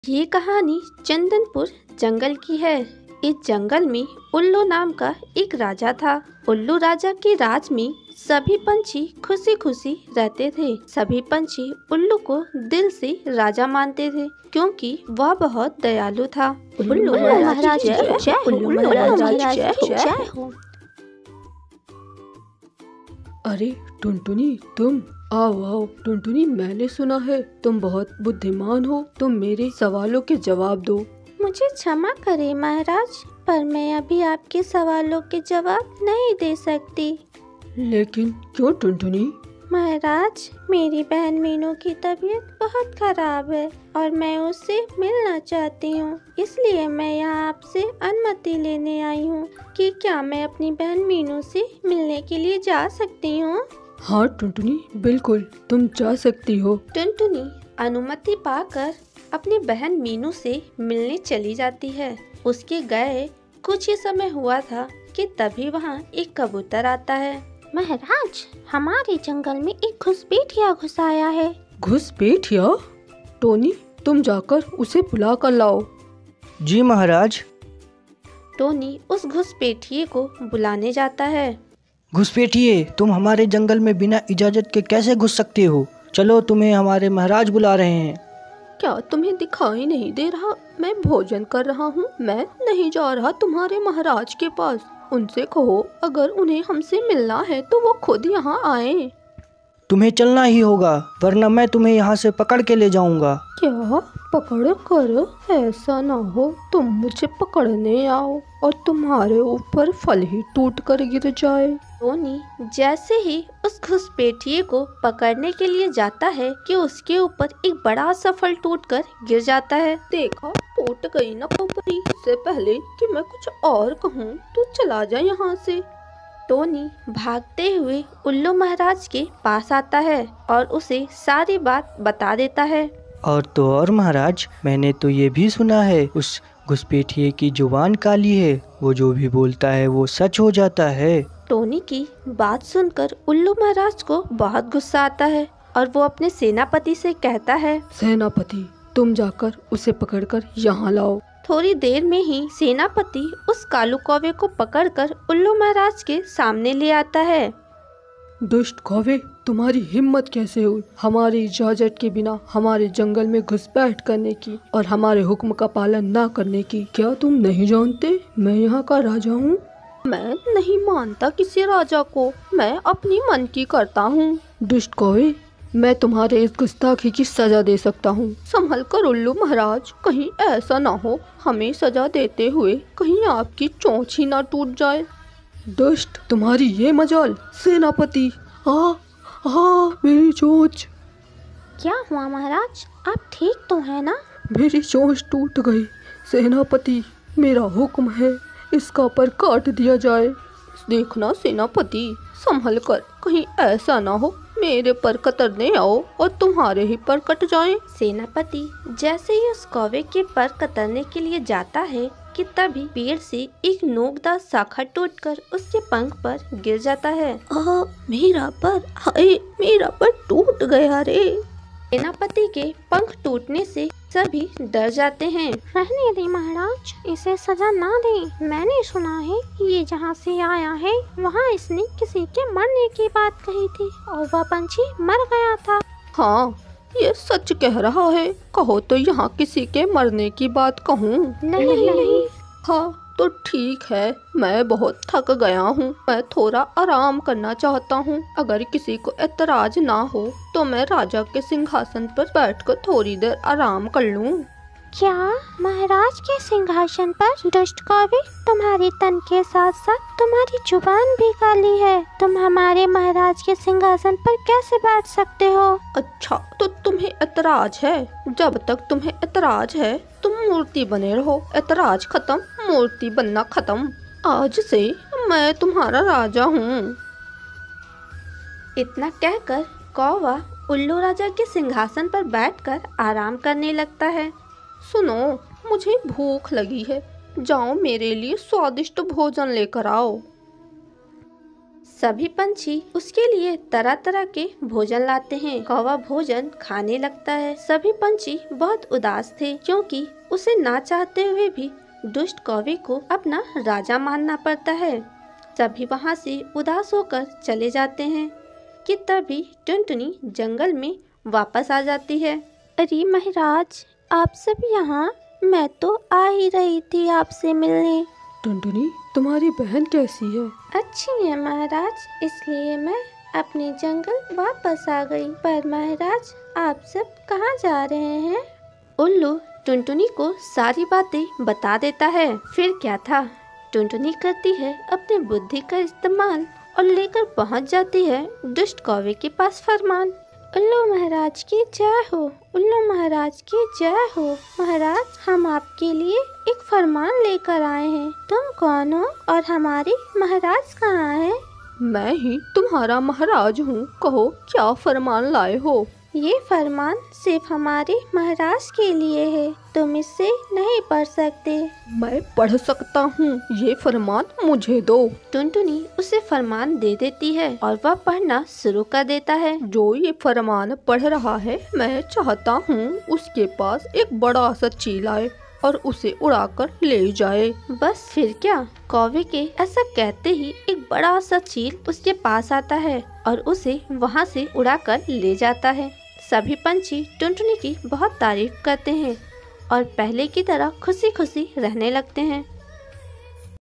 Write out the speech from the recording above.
ये कहानी चंदनपुर जंगल की है। इस जंगल में उल्लू नाम का एक राजा था। उल्लू राजा के राज में सभी पंछी खुशी खुशी रहते थे। सभी पंछी उल्लू को दिल से राजा मानते थे क्योंकि वह बहुत दयालु था। उल्लू महाराज की जय, उल्लू महाराज की जय हो। अरे टुनटुनी, तुम आओ आओ। टुनटुनी, मैंने सुना है तुम बहुत बुद्धिमान हो। तुम मेरे सवालों के जवाब दो। मुझे क्षमा करें महाराज, पर मैं अभी आपके सवालों के जवाब नहीं दे सकती। लेकिन क्यों टुनटुनी? महाराज, मेरी बहन मीनू की तबीयत बहुत खराब है और मैं उससे मिलना चाहती हूँ। इसलिए मैं यहाँ आपसे अनुमति लेने आई हूँ कि क्या मैं अपनी बहन मीनू से मिलने के लिए जा सकती हूँ। हाँ टुनटुनी, बिल्कुल तुम जा सकती हो। टुनटुनी अनुमति पाकर अपनी बहन मीनू से मिलने चली जाती है। उसके गए कुछ ही समय हुआ था कि तभी वहाँ एक कबूतर आता है। महाराज, हमारे जंगल में एक घुसपैठिया घुस आया है। घुसपैठिया? टोनी, तुम जाकर उसे बुला कर लाओ। जी महाराज। टोनी उस घुसपैठिए को बुलाने जाता है। घुसपैठिए, तुम हमारे जंगल में बिना इजाजत के कैसे घुस सकते हो? चलो, तुम्हें हमारे महाराज बुला रहे हैं। क्या तुम्हें दिखाई नहीं दे रहा? मैं भोजन कर रहा हूँ। मैं नहीं जा रहा तुम्हारे महाराज के पास। उनसे कहो अगर उन्हें हमसे मिलना है तो वो खुद यहाँ आए। तुम्हें चलना ही होगा, वरना मैं तुम्हें यहाँ से पकड़ के ले जाऊंगा। क्या पकड़ कर? ऐसा ना हो तुम मुझे पकड़ने आओ और तुम्हारे ऊपर फल ही टूट कर गिर जाए। टोनी जैसे ही उस घुसपैठिए को पकड़ने के लिए जाता है कि उसके ऊपर एक बड़ा सा फल टूटकर गिर जाता है। देखा, टूट गई ना पोपरी। इससे पहले कि मैं कुछ और कहूँ तो चला जा यहाँ से। टोनी भागते हुए उल्लू महाराज के पास आता है और उसे सारी बात बता देता है। और तो और महाराज, मैंने तो ये भी सुना है उस घुसपैठिए की जुबान काली है। वो जो भी बोलता है वो सच हो जाता है। टोनी की बात सुनकर उल्लू महाराज को बहुत गुस्सा आता है और वो अपने सेनापति से कहता है, सेनापति, तुम जाकर उसे पकड़कर यहाँ लाओ। थोड़ी देर में ही सेनापति उस कालू कौवे को पकड़कर उल्लू महाराज के सामने ले आता है। दुष्ट कौवे, तुम्हारी हिम्मत कैसे हुई हमारी इजाजत के बिना हमारे जंगल में घुसपैठ करने की और हमारे हुक्म का पालन न करने की? क्या तुम नहीं जानते मैं यहाँ का राजा हूँ? मैं नहीं मानता किसी राजा को, मैं अपनी मन की करता हूँ। दुष्ट कौवे, मैं तुम्हारे इस गुस्ताखी की सजा दे सकता हूँ। संभल कर उल्लू महाराज, कहीं ऐसा ना हो हमें सजा देते हुए कहीं आपकी चोंच ही ना टूट जाए। दुष्ट, तुम्हारी ये मजाल। सेनापति, मेरी चोंच। क्या हुआ महाराज, आप ठीक तो है ना? मेरी चोंच टूट गई। सेनापति, मेरा हुक्म है इसका पर काट दिया जाए। देखना सेनापति, संभल कर, कहीं ऐसा ना हो मेरे पर कतरने आओ और तुम्हारे ही पर कट जाएं। सेनापति जैसे ही उस कौवे के पर कतरने के लिए जाता है कि तभी पेड़ से एक नोकदार शाखा टूटकर उसके पंख पर गिर जाता है। मेरा पर, हाय मेरा पर टूट गया रे। सेनापति के पंख टूटने से सभी डर जाते हैं। रहने दे महाराज, इसे सजा ना दे। मैंने सुना है ये जहाँ से आया है वहाँ इसने किसी के मरने की बात कही थी और वह पंछी मर गया था। हाँ, ये सच कह रहा है। कहो तो यहाँ किसी के मरने की बात कहूँ? नहीं। हाँ तो ठीक है, मैं बहुत थक गया हूँ। मैं थोड़ा आराम करना चाहता हूँ। अगर किसी को एतराज ना हो तो मैं राजा के सिंहासन पर बैठकर थोड़ी देर आराम कर लूँ। क्या महाराज के सिंहासन पर? दुष्ट कौवे, तुम्हारे तन के साथ साथ तुम्हारी जुबान भी काली है। तुम हमारे महाराज के सिंहासन पर कैसे बैठ सकते हो? अच्छा, तो तुम्हें एतराज है? जब तक तुम्हें एतराज है तुम मूर्ति बने रहो। एतराज खत्म, मूर्ति बनना खत्म। आज से मैं तुम्हारा राजा हूँ। इतना कहकर कौवा उल्लू राजा के सिंहासन पर बैठकर आराम करने लगता है। सुनो, मुझे भूख लगी है, जाओ मेरे लिए स्वादिष्ट भोजन लेकर आओ। सभी पंछी उसके लिए तरह तरह के भोजन लाते हैं। कौवा भोजन खाने लगता है। सभी पंछी बहुत उदास थे क्योंकि उसे ना चाहते हुए भी दुष्ट कौवे को अपना राजा मानना पड़ता है। सभी वहाँ से उदास होकर चले जाते हैं कि तभी टुनटुनी जंगल में वापस आ जाती है। अरे महाराज, आप सब यहाँ? मैं तो आ ही रही थी आपसे मिलने। टुनटुनी, तुम्हारी बहन कैसी है? अच्छी है महाराज, इसलिए मैं अपने जंगल वापस आ गई। पर महाराज, आप सब कहाँ जा रहे हैं? उल्लू टुनटुनी को सारी बातें बता देता है। फिर क्या था, टुनटुनी करती है अपनी बुद्धि का इस्तेमाल और लेकर पहुंच जाती है दुष्ट कौवे के पास फरमान। उल्लू महाराज की जय हो, उल्लू महाराज की जय हो। महाराज, हम आपके लिए एक फरमान लेकर आए हैं। तुम कौन हो और हमारे महाराज कहाँ हैं? मैं ही तुम्हारा महाराज हूँ। कहो, क्या फरमान लाए हो? ये फरमान सिर्फ हमारे महाराज के लिए है, तुम इससे नहीं पढ़ सकते। मैं पढ़ सकता हूँ, ये फरमान मुझे दो। टुनटुनी उसे फरमान दे देती है और वह पढ़ना शुरू कर देता है। जो ये फरमान पढ़ रहा है, मैं चाहता हूँ उसके पास एक बड़ा सा चील आए और उसे उड़ाकर ले जाए। बस फिर क्या, कौवे के ऐसा कहते ही एक बड़ा सा चील उसके पास आता है और उसे वहाँ से उड़ाकर ले जाता है। सभी पंछी टुनटुनी की बहुत तारीफ करते हैं और पहले की तरह खुशी खुशी रहने लगते हैं।